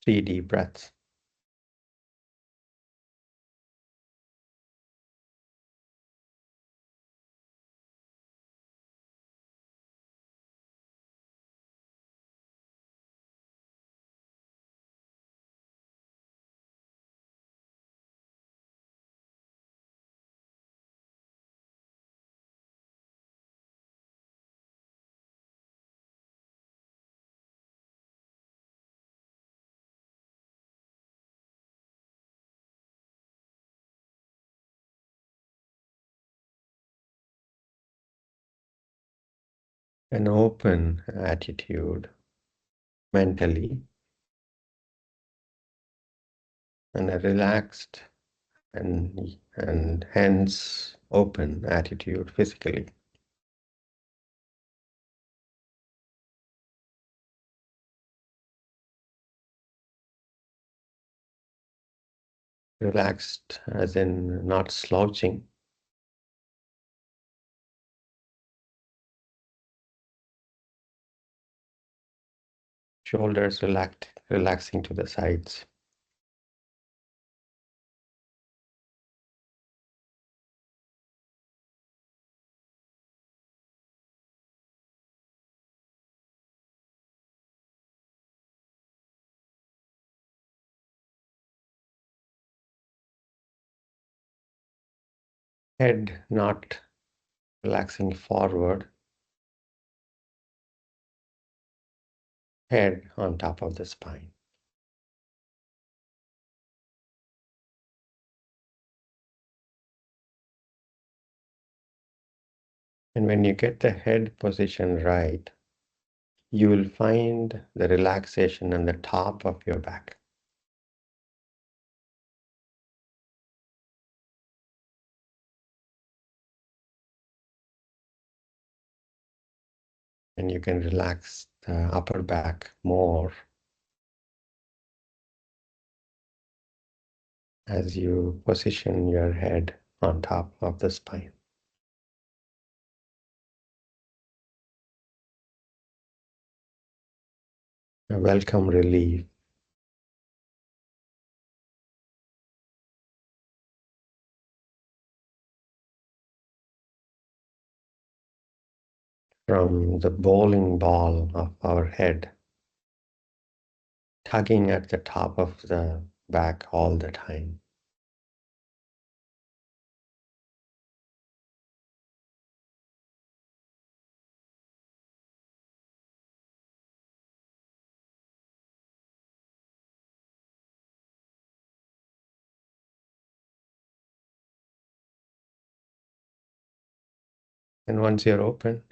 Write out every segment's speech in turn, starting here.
3 deep breaths. An open attitude mentally and a relaxed and hence open attitude physically. Relaxed as in not slouching. Shoulders relaxing to the sides. Head not relaxing forward. Head on top of the spine. And when you get the head position right, you will find the relaxation on the top of your back. And you can relax the upper back more as you position your head on top of the spine. A welcome relief from the bowling ball of our head, tugging at the top of the back all the time. And once you're open,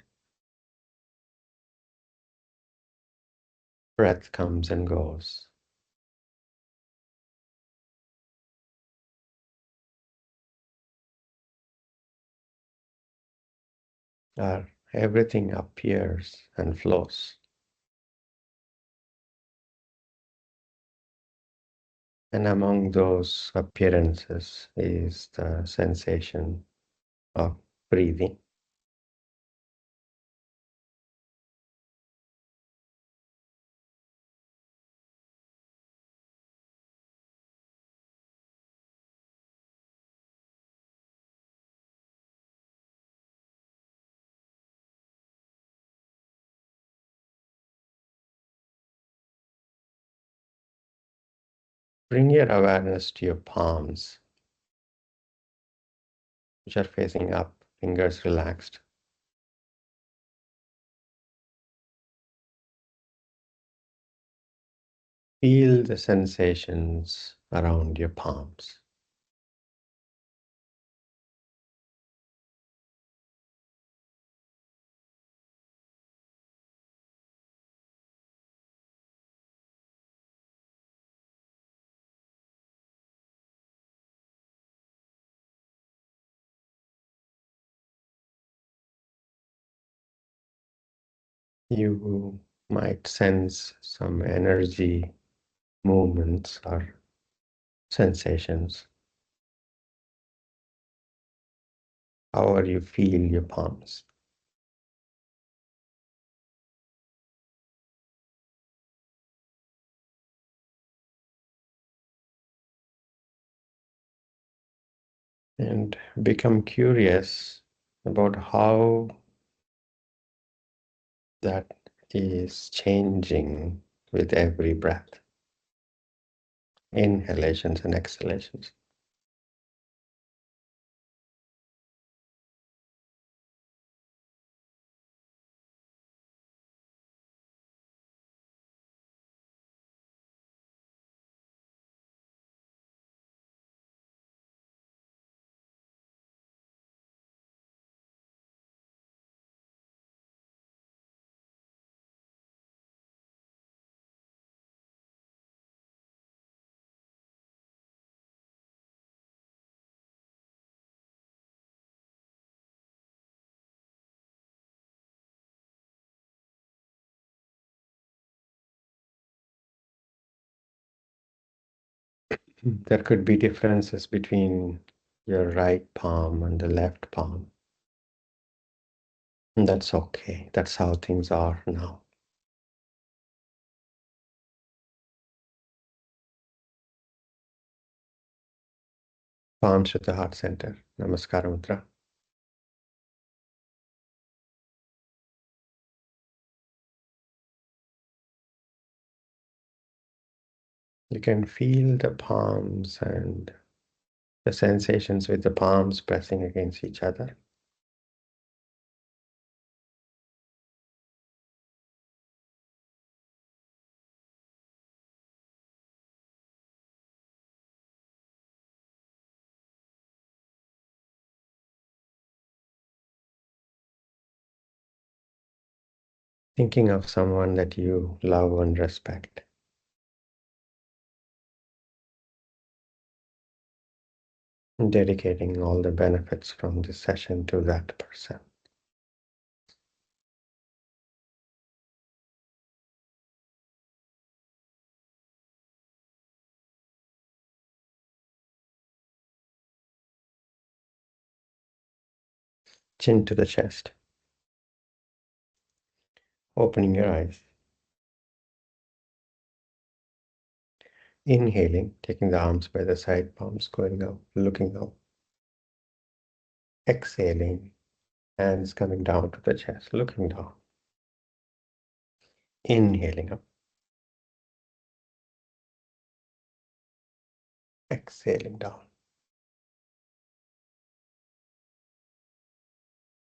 breath comes and goes. Everything appears and flows. And among those appearances is the sensation of breathing. Bring your awareness to your palms, which are facing up, fingers relaxed. Feel the sensations around your palms. You might sense some energy, movements, or sensations, however you feel your palms. And become curious about how that is changing with every breath, inhalations and exhalations. There could be differences between your right palm and the left palm. And that's okay. That's how things are now. Palms to the heart center. Namaskara Mudra. You can feel the palms and the sensations with the palms pressing against each other. Thinking of someone that you love and respect. And dedicating all the benefits from this session to that person. Chin to the chest. Opening your eyes. Inhaling, taking the arms by the side palms, going up, looking up. Exhaling, hands coming down to the chest, looking down. Inhaling up. Exhaling down.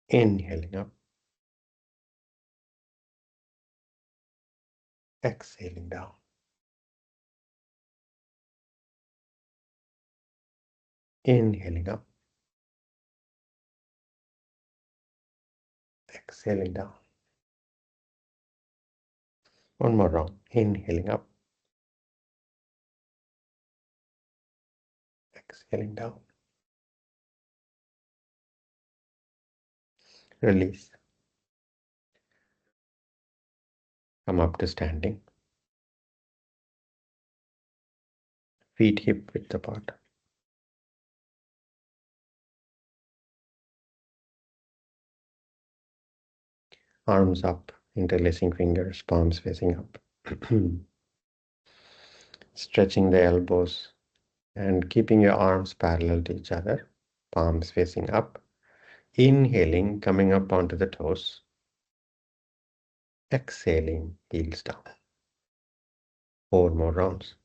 Inhaling up. Exhaling down. Inhaling up. Exhaling down. One more round. Inhaling up. Exhaling down. Release. Come up to standing. Feet hip width apart. Arms up, interlacing fingers, palms facing up. Stretching the elbows and keeping your arms parallel to each other, palms facing up. Inhaling, coming up onto the toes. Exhaling, heels down. 4 more rounds.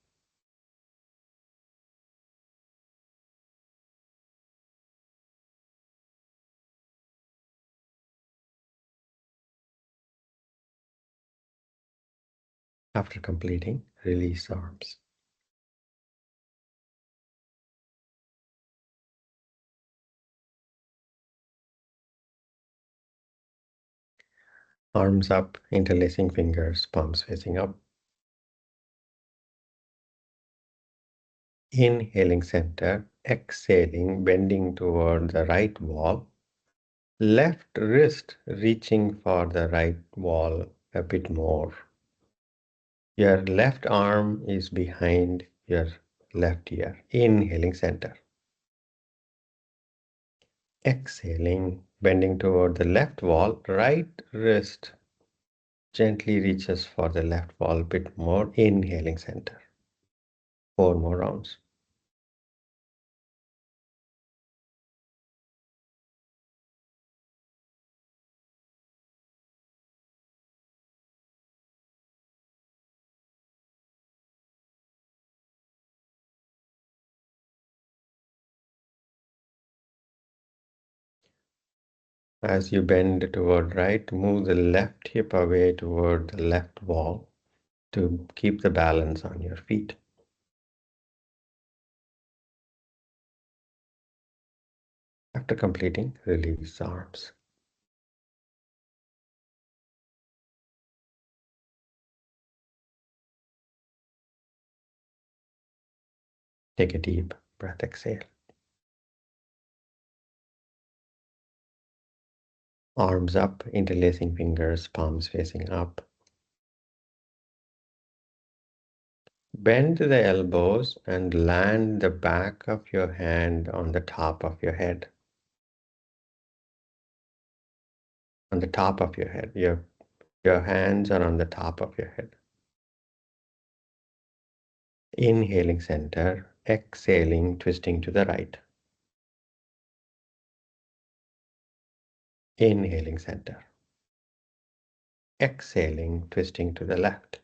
After completing, release arms. Arms up, interlacing fingers, palms facing up. Inhaling center, exhaling, bending toward the right wall. Left wrist reaching for the right wall a bit more. Your left arm is behind your left ear. Inhaling center. Exhaling, bending toward the left wall, right wrist gently reaches for the left wall a bit more. Inhaling center. 4 more rounds. As you bend toward right, move the left hip away toward the left wall to keep the balance on your feet. After completing, release the arms. Take a deep breath, exhale. Arms up, interlacing fingers, palms facing up. Bend the elbows and land the back of your hand on the top of your head. On the top of your head. Your hands are on the top of your head. Inhaling center, exhaling, twisting to the right. Inhaling center. Exhaling, twisting to the left.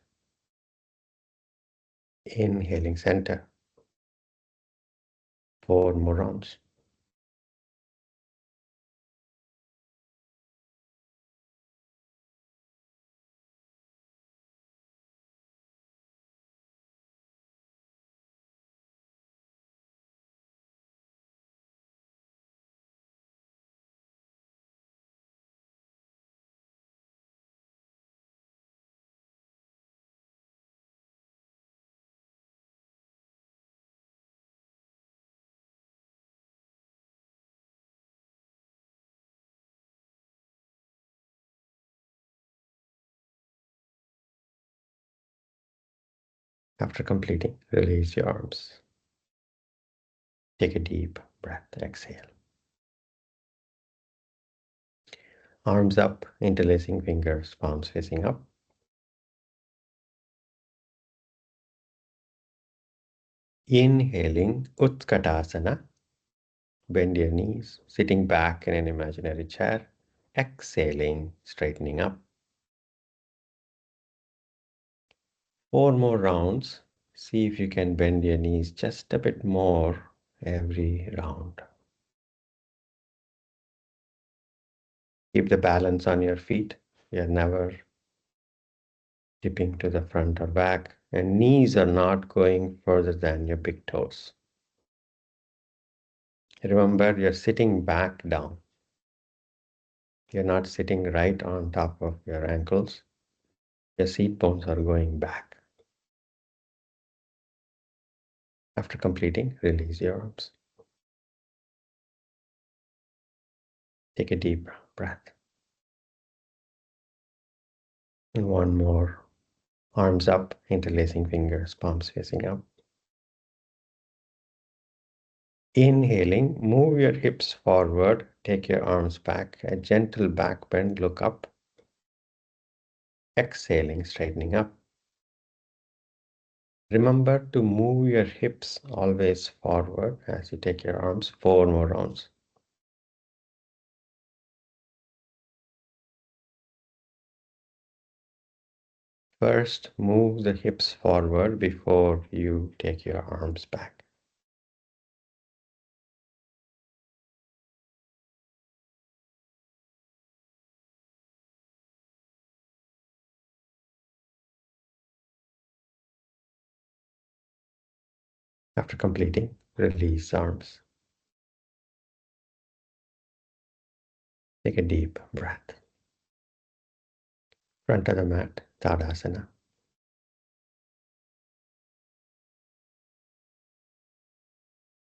Inhaling center. 4 more rounds. After completing, release your arms. Take a deep breath, exhale. Arms up, interlacing fingers, palms facing up. Inhaling, Utkatasana. Bend your knees, sitting back in an imaginary chair. Exhaling, straightening up. 4 more rounds. See if you can bend your knees just a bit more every round. Keep the balance on your feet. You're never tipping to the front or back, and knees are not going further than your big toes. Remember, you're sitting back down. You're not sitting right on top of your ankles. Your seat bones are going back. After completing, release your arms. Take a deep breath. And one more. Arms up, interlacing fingers, palms facing up. Inhaling, move your hips forward, take your arms back, a gentle back bend, look up. Exhaling, straightening up. Remember to move your hips always forward as you take your arms. 4 more rounds. First, move the hips forward before you take your arms back. After completing, release arms. Take a deep breath. Front of the mat, Tadasana.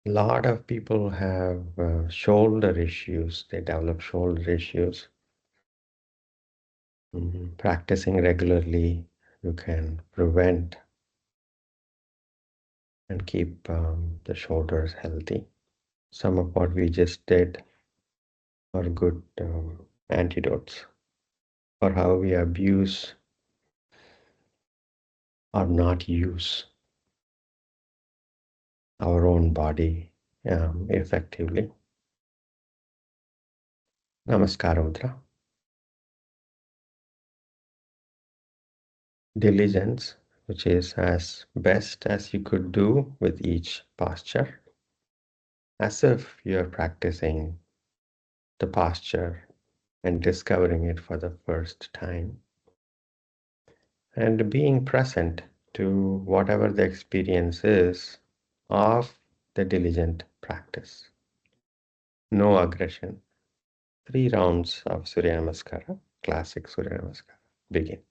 A lot of people have shoulder issues. They develop shoulder issues. Practicing regularly, you can prevent and keep the shoulders healthy. Some of what we just did are good antidotes for how we abuse or not use our own body effectively. Namaskara Mudra. Diligence, which is as best as you could do with each posture, as if you're practicing the posture and discovering it for the first time, and being present to whatever the experience is of the diligent practice. No aggression. 3 rounds of Surya Namaskara, classic Surya Namaskara. Begin.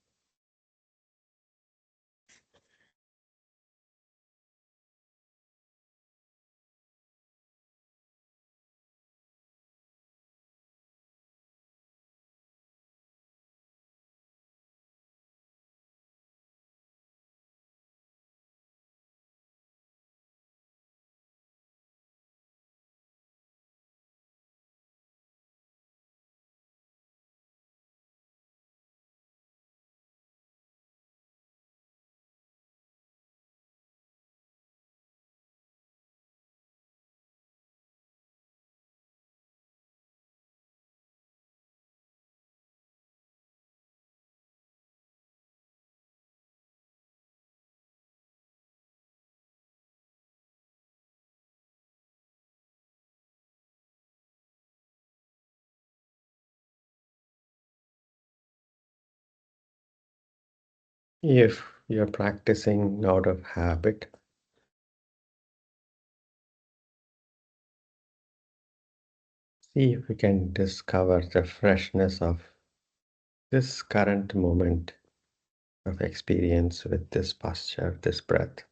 If you're practicing out of habit, see if you can discover the freshness of this current moment of experience with this posture, this breath.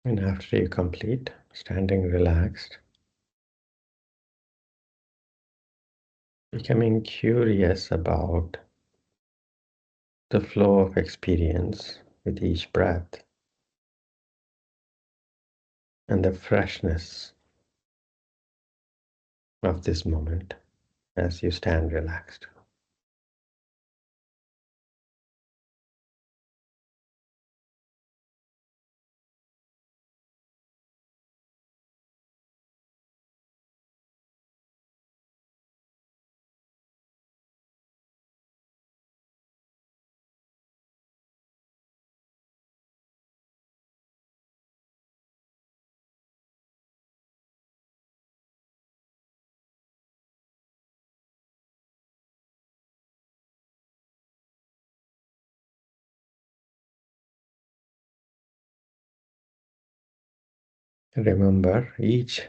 And after you complete, standing relaxed, becoming curious about the flow of experience with each breath and the freshness of this moment as you stand relaxed. Remember, each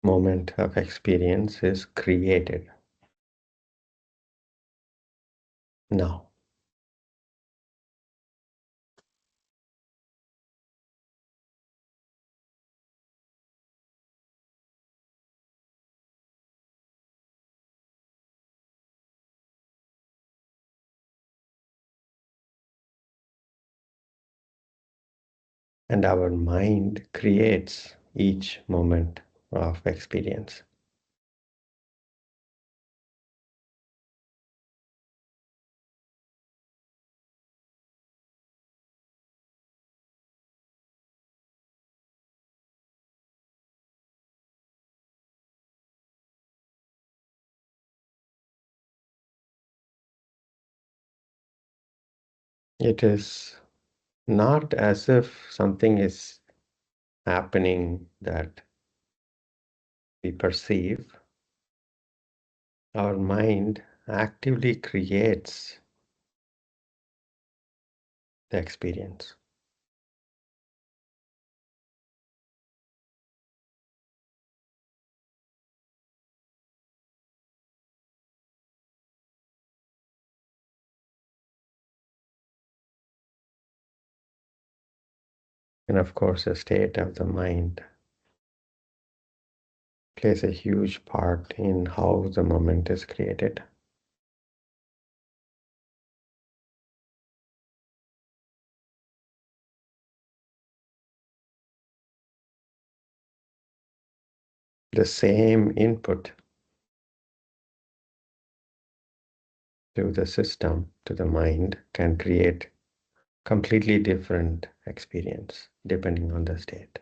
moment of experience is created now. And our mind creates each moment of experience. It is not as if something is happening that we perceive. Our mind actively creates the experience. And of course, the state of the mind plays a huge part in how the moment is created. The same input to the system, to the mind, can create completely different experience depending on the state.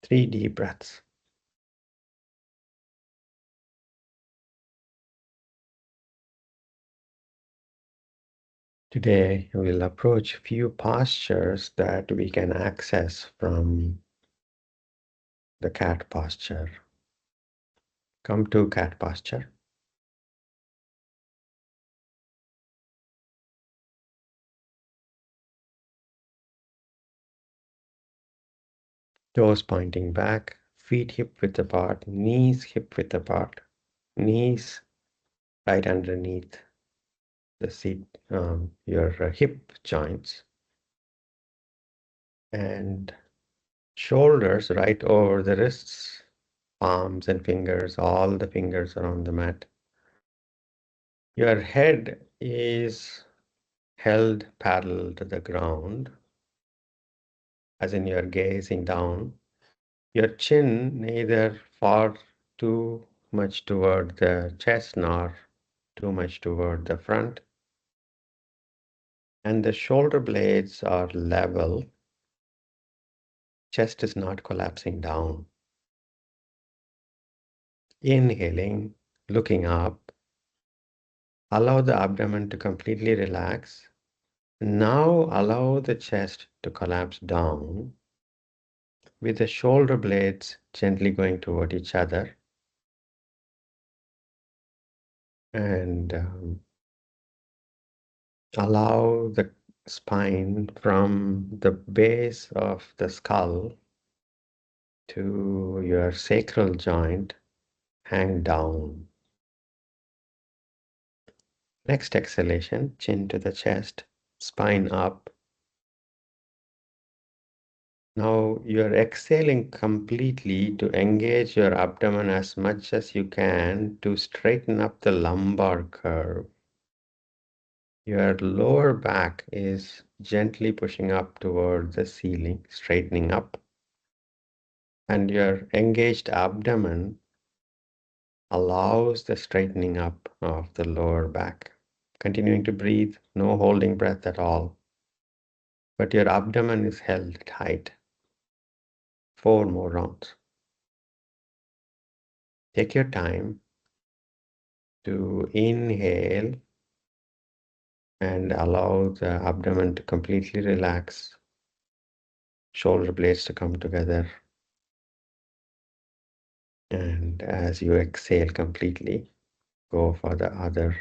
Three deep breaths. Today, we'll approach few postures that we can access from the cat posture. Come to cat posture. Toes pointing back, feet hip width apart, knees hip width apart, knees right underneath the seat, your hip joints, and shoulders right over the wrists, palms and fingers, all the fingers are on the mat. Your head is held parallel to the ground, as in you're gazing down. Your chin neither far too much toward the chest nor too much toward the front. And the shoulder blades are level. Chest is not collapsing down. Inhaling, looking up. Allow the abdomen to completely relax. Now allow the chest to collapse down with the shoulder blades gently going toward each other. And allow the spine from the base of the skull to your sacral joint hang down. Next exhalation, chin to the chest, spine up. Now you're exhaling completely to engage your abdomen as much as you can to straighten up the lumbar curve. Your lower back is gently pushing up toward the ceiling, straightening up. And your engaged abdomen allows the straightening up of the lower back. Continuing to breathe, no holding breath at all. But your abdomen is held tight. 4 more rounds. Take your time to inhale and allow the abdomen to completely relax, shoulder blades to come together. And as you exhale completely, go for the other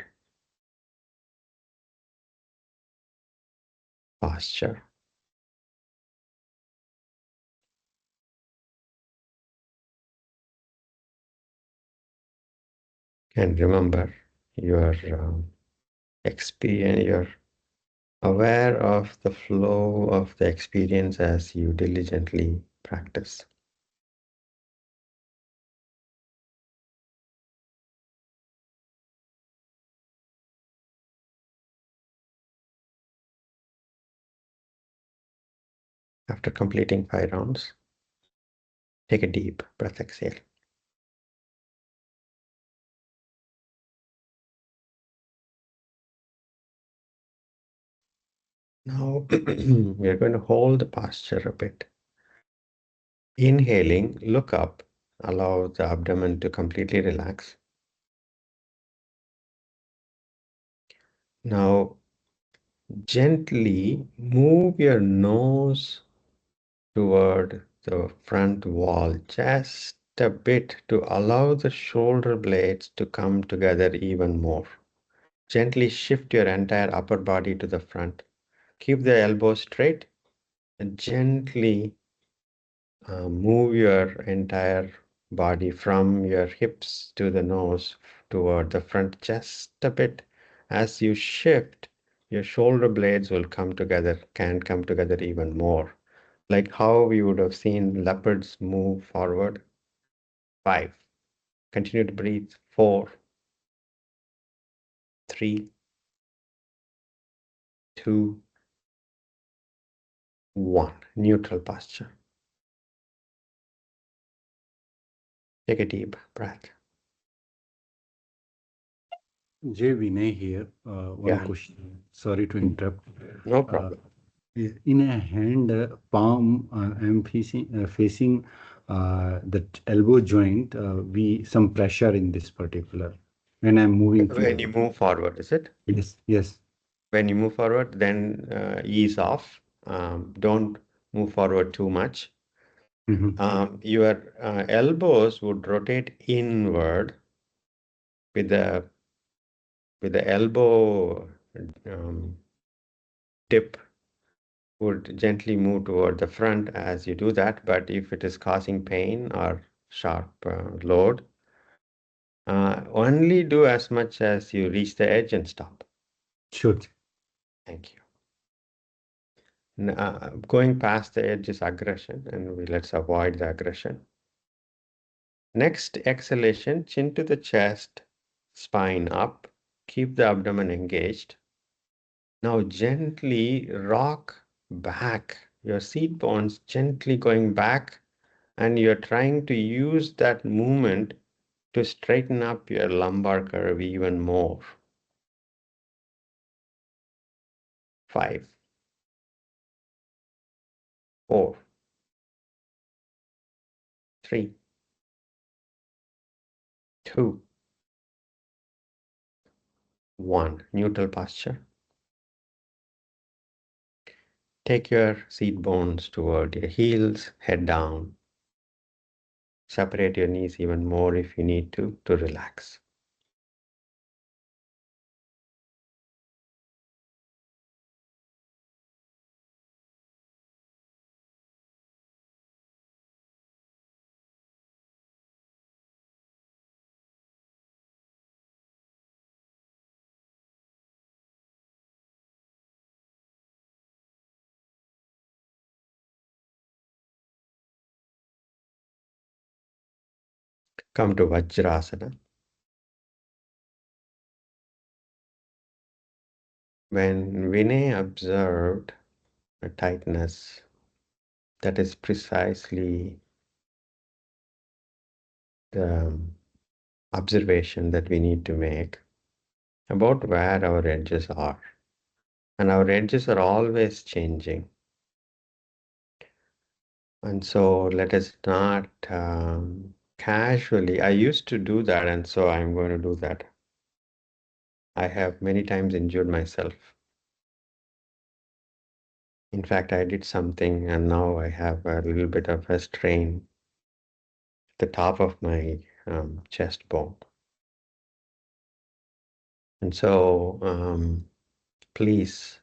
posture. And remember, your experience, you're aware of the flow of the experience as you diligently practice. After completing 5 rounds, take a deep breath, exhale. Now we are going to hold the posture a bit. Inhaling, look up, allow the abdomen to completely relax. Now gently move your nose toward the front wall just a bit to allow the shoulder blades to come together even more. Gently shift your entire upper body to the front. Keep the elbows straight and gently move your entire body from your hips to the nose toward the front just a bit. As you shift, your shoulder blades will can come together even more. Like how we would have seen leopards move forward. 5. Continue to breathe. 4, 3, 2, 1. Neutral posture. Take a deep breath. Jay Vinay here. One Yeah, question. Sorry to interrupt. no Uh, problem. in a hand palm, I am facing the elbow joint. We some pressure in this particular when I'm moving When you forward. move forward, is it? Yes, yes. When you move forward, then ease off. Don't move forward too much. Mhm. Your elbows would rotate inward with the elbow um, tip would gently move toward the front as you do that. But if it is causing pain or sharp load, only do as much as you reach the edge and stop. Sure. Thank you. Going past the edge is aggression, and let's avoid the aggression. Next exhalation, chin to the chest, spine up. Keep the abdomen engaged. Now gently rock back. Your seat bones gently going back, and you're trying to use that movement to straighten up your lumbar curve even more. 5, 4, 3, 2, 1. Neutral posture. Take your seat bones toward your heels, head down. Separate your knees even more if you need to relax. Come to Vajrasana. When Vinay observed a tightness, that is precisely the observation that we need to make about where our edges are. And our edges are always changing. And so let us not casually, I used to do that, and so I'm going to do that. I have many times injured myself. In fact, I did something and now I have a little bit of a strain at the top of my chest bone. And so please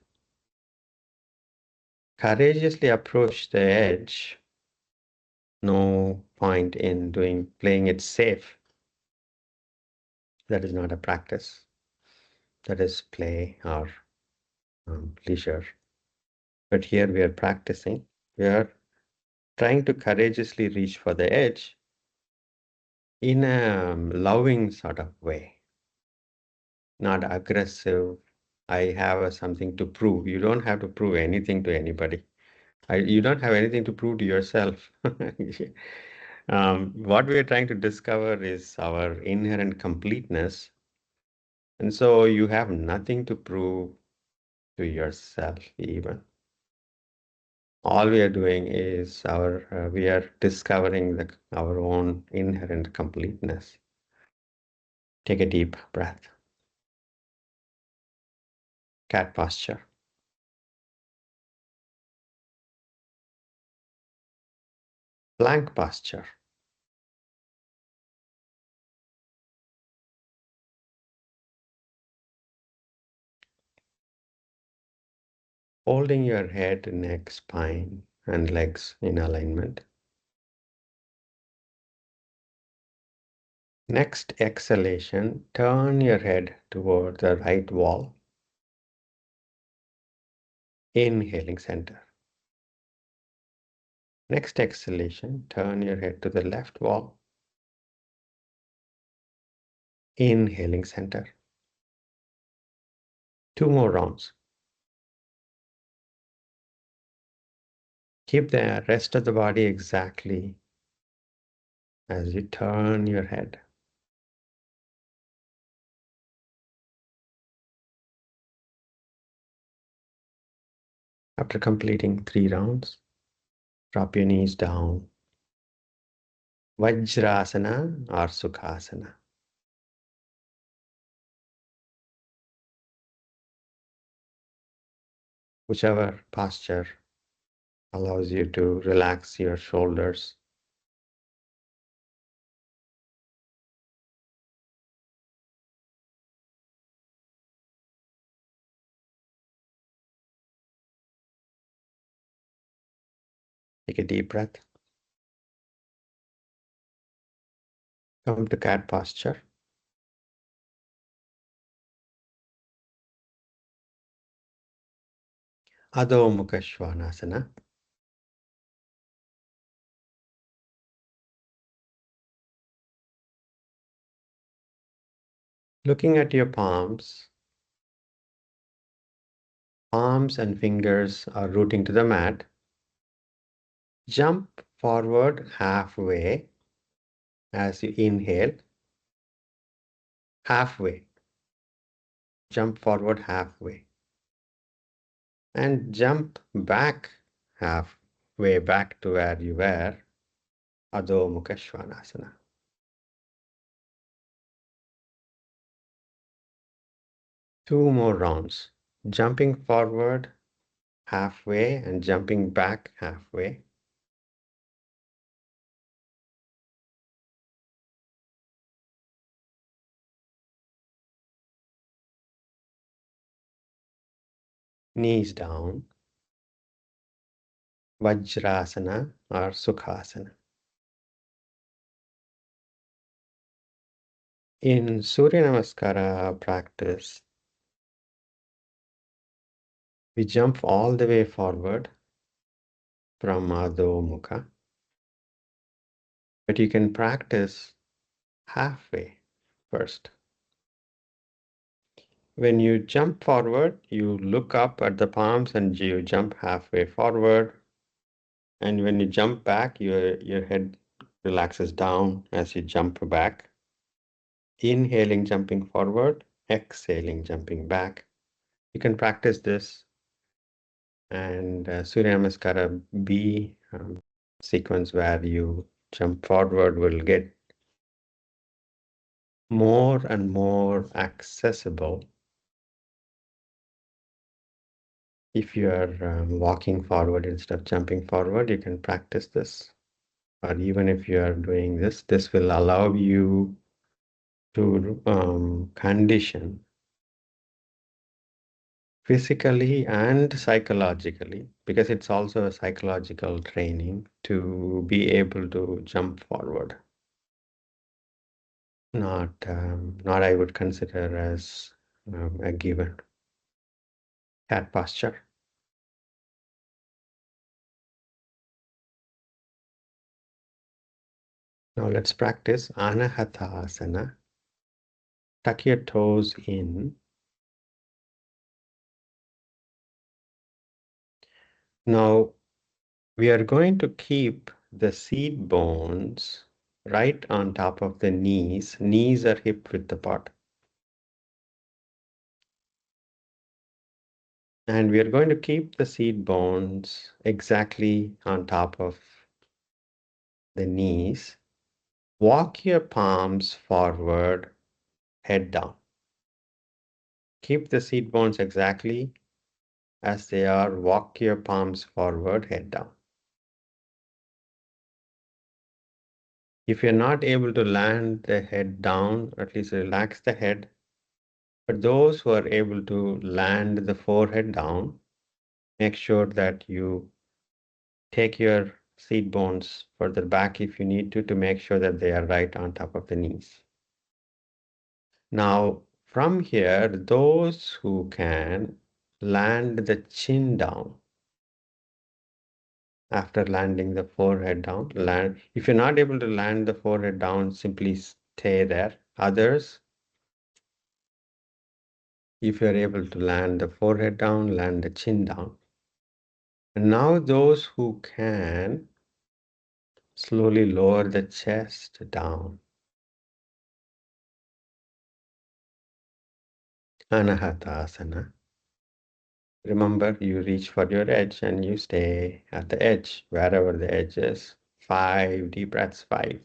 courageously approach the edge. No point in playing it safe. That is not a practice. That is play or leisure. But here we are practicing. We are trying to courageously reach for the edge in a loving sort of way, not aggressive. I have something to prove. You don't have to prove anything to anybody. You don't have anything to prove to yourself. What we are trying to discover is our inherent completeness. And so you have nothing to prove to yourself even. All we are doing is we are discovering our own inherent completeness. Take a deep breath. Cat posture. Plank posture. Holding your head, neck, spine, and legs in alignment. Next exhalation, turn your head toward the right wall. Inhaling center. Next exhalation, turn your head to the left wall. Inhaling center. 2 more rounds. Keep the rest of the body exactly as you turn your head. After completing 3 rounds, drop your knees down. Vajrasana or Sukhasana. Whichever posture allows you to relax your shoulders. Take a deep breath. Come to cat posture. Adho Mukha Svanasana. Looking at your palms and fingers are rooting to the mat. Jump forward halfway as you inhale. Halfway. Jump forward halfway. And jump back halfway back to where you were. Adho Mukha Svanasana. 2 more rounds. Jumping forward halfway and jumping back halfway. Knees down. Vajrasana or Sukhasana. In Surya Namaskara practice, we jump all the way forward from Adho Mukha, but you can practice halfway first. When you jump forward, you look up at the palms and you jump halfway forward. And when you jump back, your head relaxes down as you jump back. Inhaling, jumping forward, exhaling, jumping back. You can practice this, and Surya Namaskara B sequence where you jump forward will get more and more accessible. If you are walking forward instead of jumping forward, you can practice this. Or even if you are doing this, this will allow you to condition physically and psychologically, because it's also a psychological training to be able to jump forward. Not I would consider as a given. Cat posture. Now let's practice Anahatasana. Tuck your toes in. Now we are going to keep the seat bones right on top of the knees. Knees are hip width apart. And we are going to keep the seat bones exactly on top of the knees. Walk your palms forward, head down. Keep the seat bones exactly as they are. Walk your palms forward, head down. If you're not able to land the head down, at least relax the head. For those who are able to land the forehead down, make sure that you take your seat bones further back if you need to make sure that they are right on top of the knees. Now, from here, those who can land the chin down after landing the forehead down, land. If you're not able to land the forehead down, simply stay there. Others, if you're able to land the forehead down, land the chin down. And now those who can slowly lower the chest down. Anahatasana. Remember, you reach for your edge and you stay at the edge, wherever the edge is. 5 deep breaths. 5,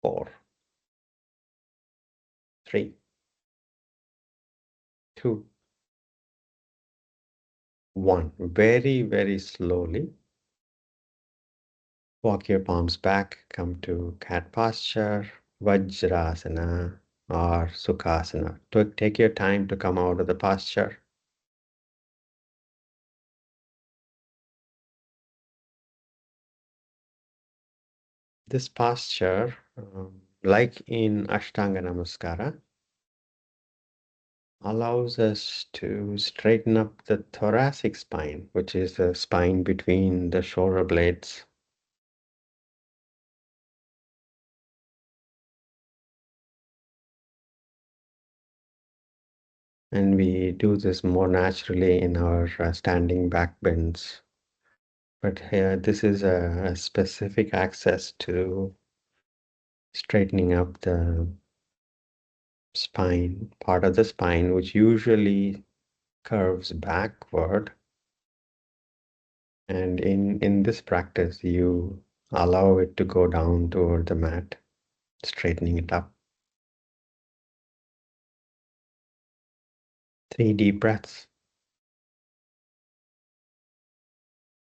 4, 3, 2, 1. Very, very slowly. Walk your palms back, come to cat posture, Vajrasana or Sukhasana. Take your time to come out of the posture. This posture, like in Ashtanga Namaskara, allows us to straighten up the thoracic spine, which is the spine between the shoulder blades. And we do this more naturally in our standing back bends. But here, this is a specific access to straightening up the spine, part of the spine, which usually curves backward. And in this practice, you allow it to go down toward the mat, straightening it up. 3 deep breaths.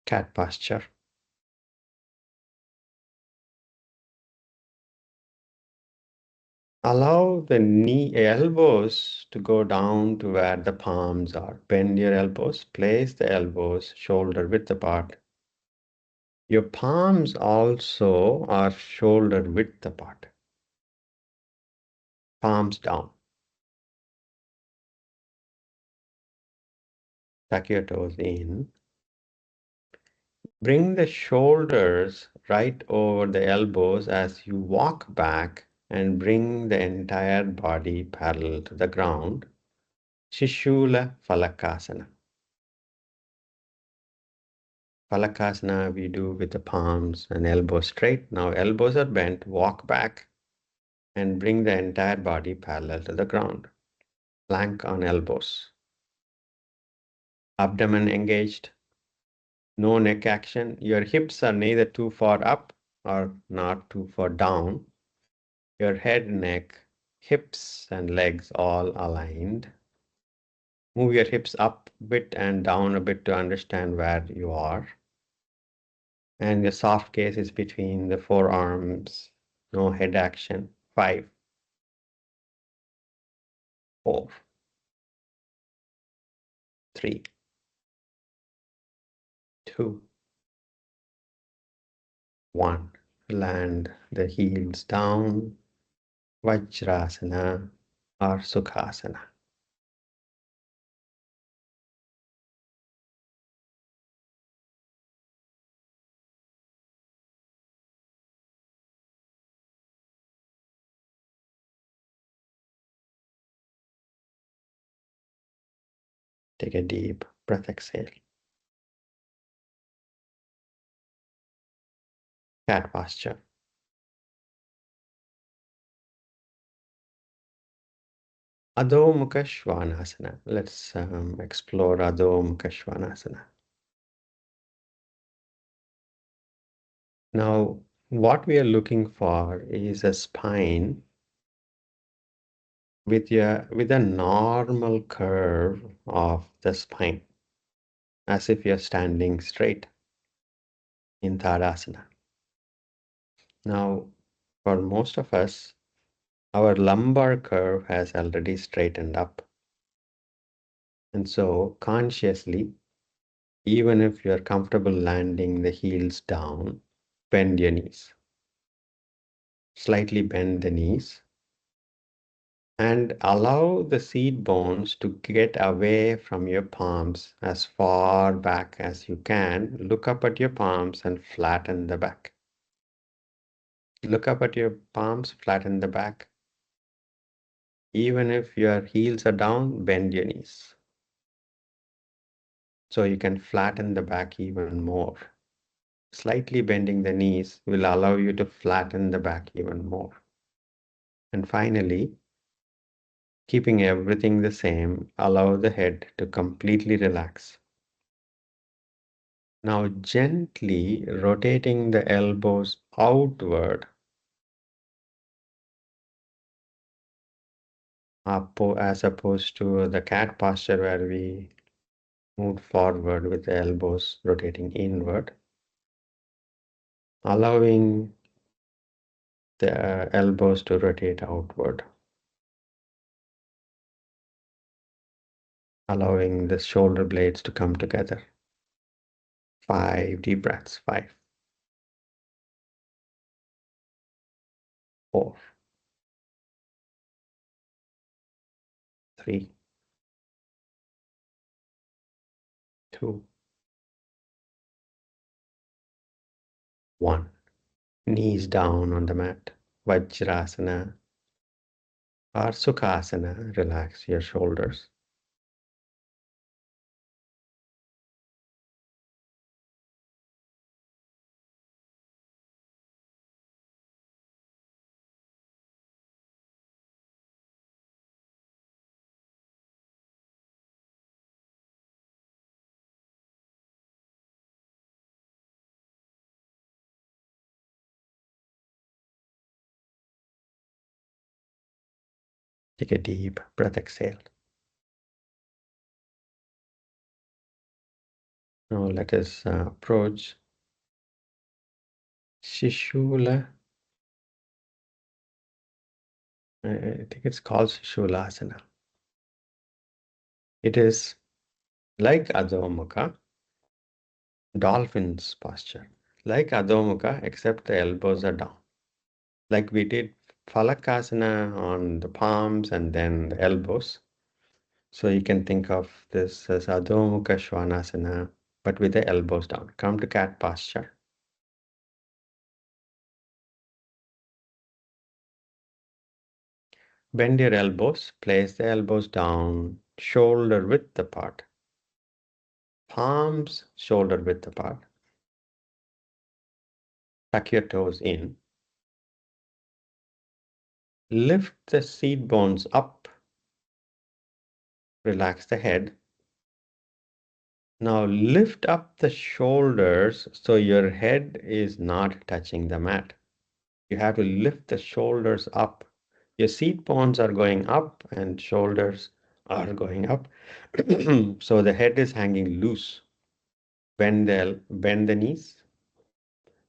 Cat posture. Allow the elbows to go down to where the palms are. Bend your elbows. Place the elbows shoulder width apart. Your palms also are shoulder width apart. Palms down. Tuck your toes in. Bring the shoulders right over the elbows as you walk back and bring the entire body parallel to the ground. Shishula Phalakasana. Phalakasana we do with the palms and elbows straight. Now elbows are bent, walk back and bring the entire body parallel to the ground. Plank on elbows. Abdomen engaged. No neck action. Your hips are neither too far up or not too far down. Your head, neck, hips and legs all aligned. Move your hips up a bit and down a bit to understand where you are. And the soft gaze is between the forearms. No head action. 5, 4, 3, 2, 1. Land the heels down. Vajrasana or Sukhasana. Take a deep breath, exhale. Cat posture. Adho Mukha Svanasana. Let's explore Adho Mukha Svanasana. Now, what we are looking for is a spine with a normal curve of the spine, as if you're standing straight in Tadasana. Now, for most of us, our lumbar curve has already straightened up. And so, consciously, even if you're comfortable landing the heels down, bend your knees. Slightly bend the knees and allow the seat bones to get away from your palms as far back as you can. Look up at your palms and flatten the back. Look up at your palms, flatten the back. Even if your heels are down, bend your knees. So you can flatten the back even more. Slightly bending the knees will allow you to flatten the back even more. And finally, keeping everything the same, allow the head to completely relax. Now gently rotating the elbows outward, as opposed to the cat posture where we move forward with the elbows rotating inward, allowing the elbows to rotate outward, allowing the shoulder blades to come together. 5 deep breaths. 5, 4, 3, 2, 1. Knees down on the mat. Vajrasana or Sukhasana. Relax your shoulders. Take a deep breath, exhale. Now let us approach Shishula. I think it's called Shishula Asana. It is like Adho Mukha, dolphin's posture. Like Adho Mukha, except the elbows are down. Like we did Phalakasana on the palms and then the elbows. So you can think of this as Adho Mukha Svanasana, but with the elbows down. Come to cat posture. Bend your elbows, place the elbows down, shoulder width apart. Palms shoulder width apart. Tuck your toes in. Lift the seat bones up. Relax the head. Now lift up the shoulders so your head is not touching the mat. You have to lift the shoulders up. Your seat bones are going up and shoulders are going up. So the head is hanging loose. Bend the knees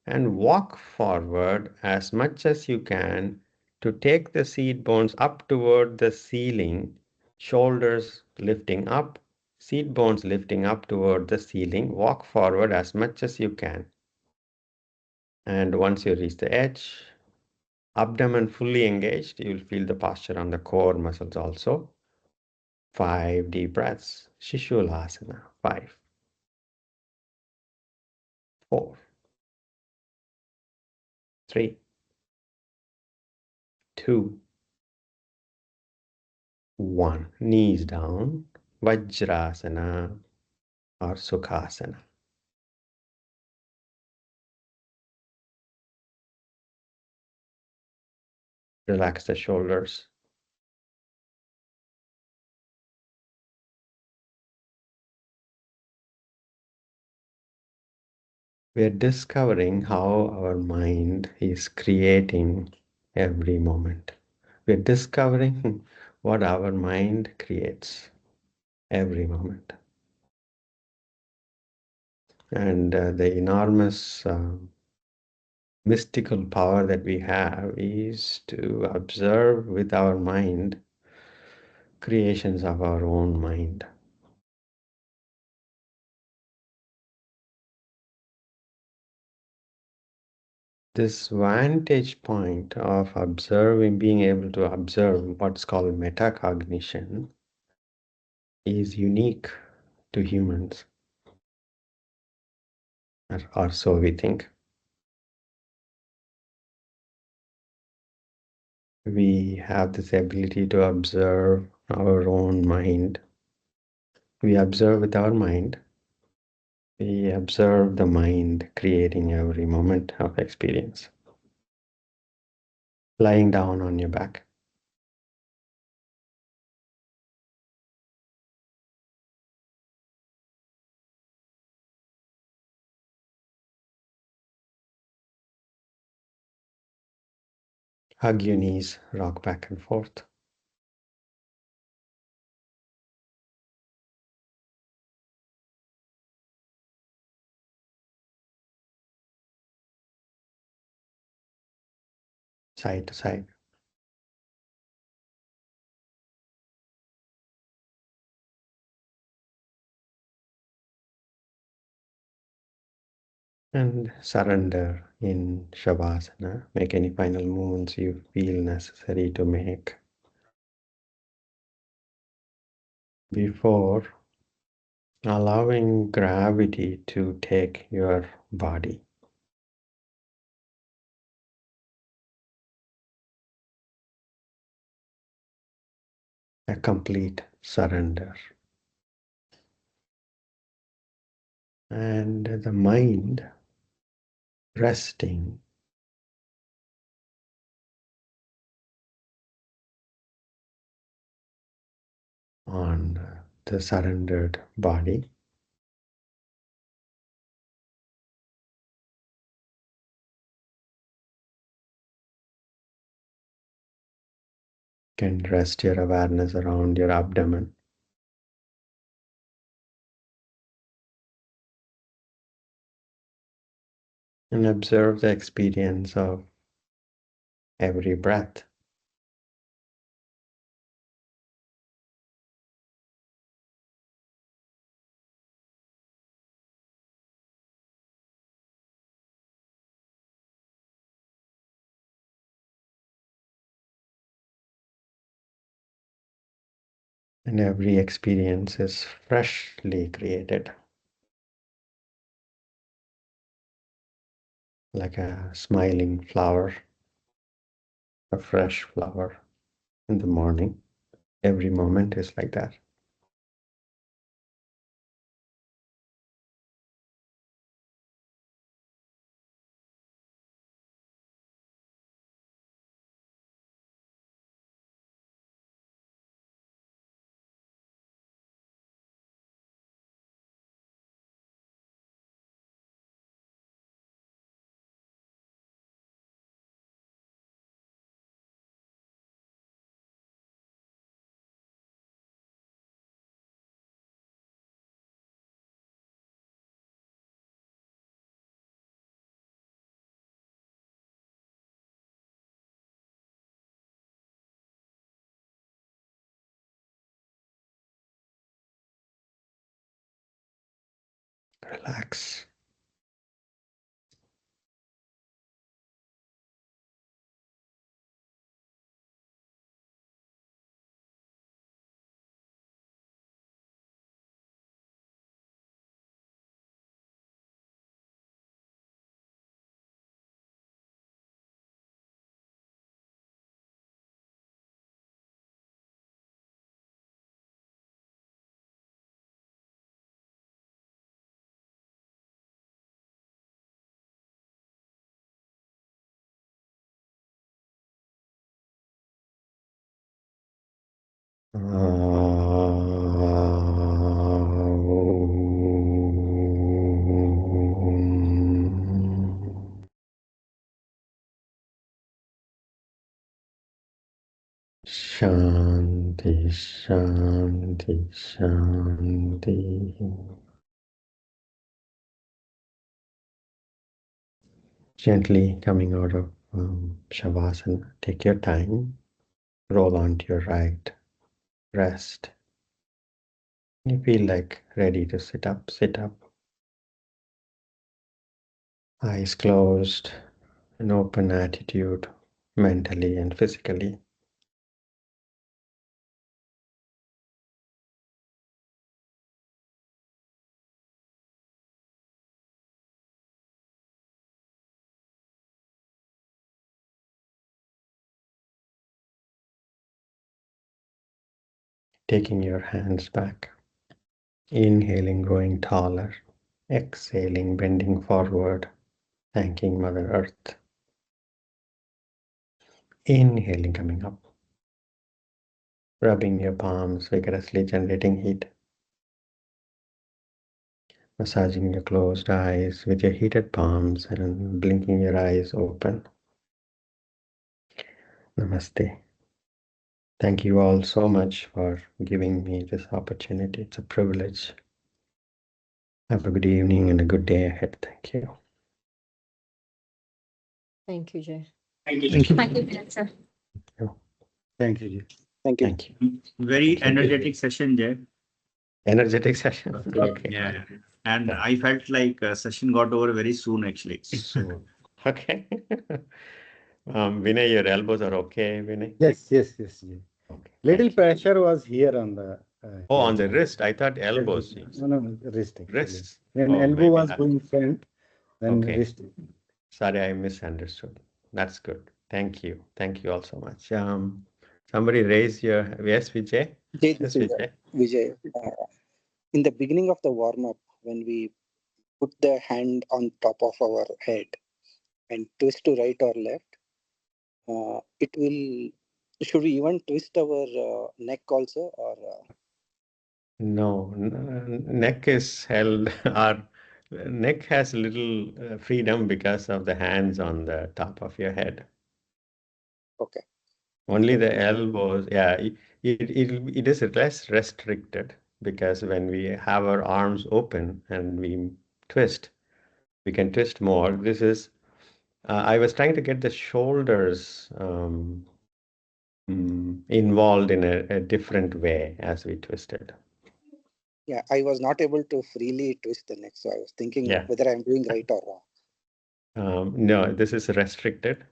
and walk forward as much as you can to take the seat bones up toward the ceiling, shoulders lifting up, seat bones lifting up toward the ceiling. Walk forward as much as you can. And once you reach the edge, abdomen fully engaged, you will feel the posture on the core muscles also. 5 deep breaths. Shishula Asana. 5, 4, 3, 2, 1. Knees down. Vajrasana or Sukhasana. Relax the shoulders. We're discovering how our mind is creating every moment. We're discovering what our mind creates every moment. And the enormous mystical power that we have is to observe with our mind creations of our own mind. This vantage point of observing, being able to observe what's called metacognition, is unique to humans, or so we think. We have this ability to observe our own mind. We observe with our mind. We observe the mind creating every moment of experience. Lying down on your back. Hug your knees, rock back and forth. Side to side. And surrender in Shavasana. Make any final movements you feel necessary to make before allowing gravity to take your body. A complete surrender. And the mind resting on the surrendered body. Can rest your awareness around your abdomen. And observe the experience of every breath. And every experience is freshly created, like a smiling flower, a fresh flower in the morning. Every moment is like that. Relax. Shanti, Shanti, Shanti. Gently coming out of Shavasana, take your time, roll onto your right, rest. You feel like ready to sit up, sit up. Eyes closed, an open attitude, mentally and physically. Taking your hands back, inhaling, growing taller, exhaling, bending forward, thanking Mother Earth. Inhaling, coming up, rubbing your palms, vigorously generating heat. Massaging your closed eyes with your heated palms and blinking your eyes open. Namaste. Thank you all so much for giving me this opportunity. It's a privilege. Have a good evening and a good day ahead. Thank you. Thank you, Jay. Thank you. Thank you, Sir. Thank you, Ji. Thank you. Thank you. Very energetic session, Jay. Energetic session. Okay. Yeah. And I felt like session got over very soon, actually. So, okay. Vinay, your elbows are okay, Vinay? Yes, yes, yes, Ji. Okay. Little Thank you. pressure was here on the. Oh, on here. the wrist. I thought elbows. No, no, no, wrist actually. Wrists. When Oh, elbow maybe was that. going front, then Okay. wrist. Sorry, I misunderstood. That's good. Thank you. Thank you all so much. Somebody raise your, yes, Vijay? Jay, Yes, this is Vijay. Vijay. In the beginning of the warm up, when we put the hand on top of our head and twist to right or left, it will. Should we even twist our neck also, or No, neck is held, our neck has little freedom because of the hands on the top of your head. okay? Only the elbows, yeah, it is less restricted because when we have our arms open and we twist, we can twist more. This is, I was trying to get the shoulders involved in a different way as we twisted. Yeah, I was not able to freely twist the neck, so I was thinking Yeah. whether I'm doing right or wrong. No, this is restricted.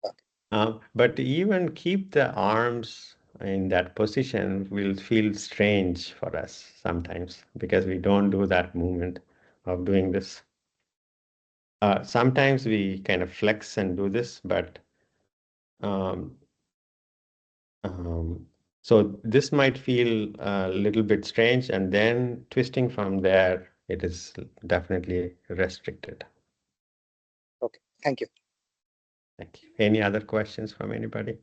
Okay. But even keep the arms in that position will feel strange for us sometimes because we don't do that movement of doing this. Sometimes we kind of flex and do this, but um, so this might feel a little bit strange, and then twisting from there, it is definitely restricted. Okay. Thank you. Thank you. Any other questions from anybody?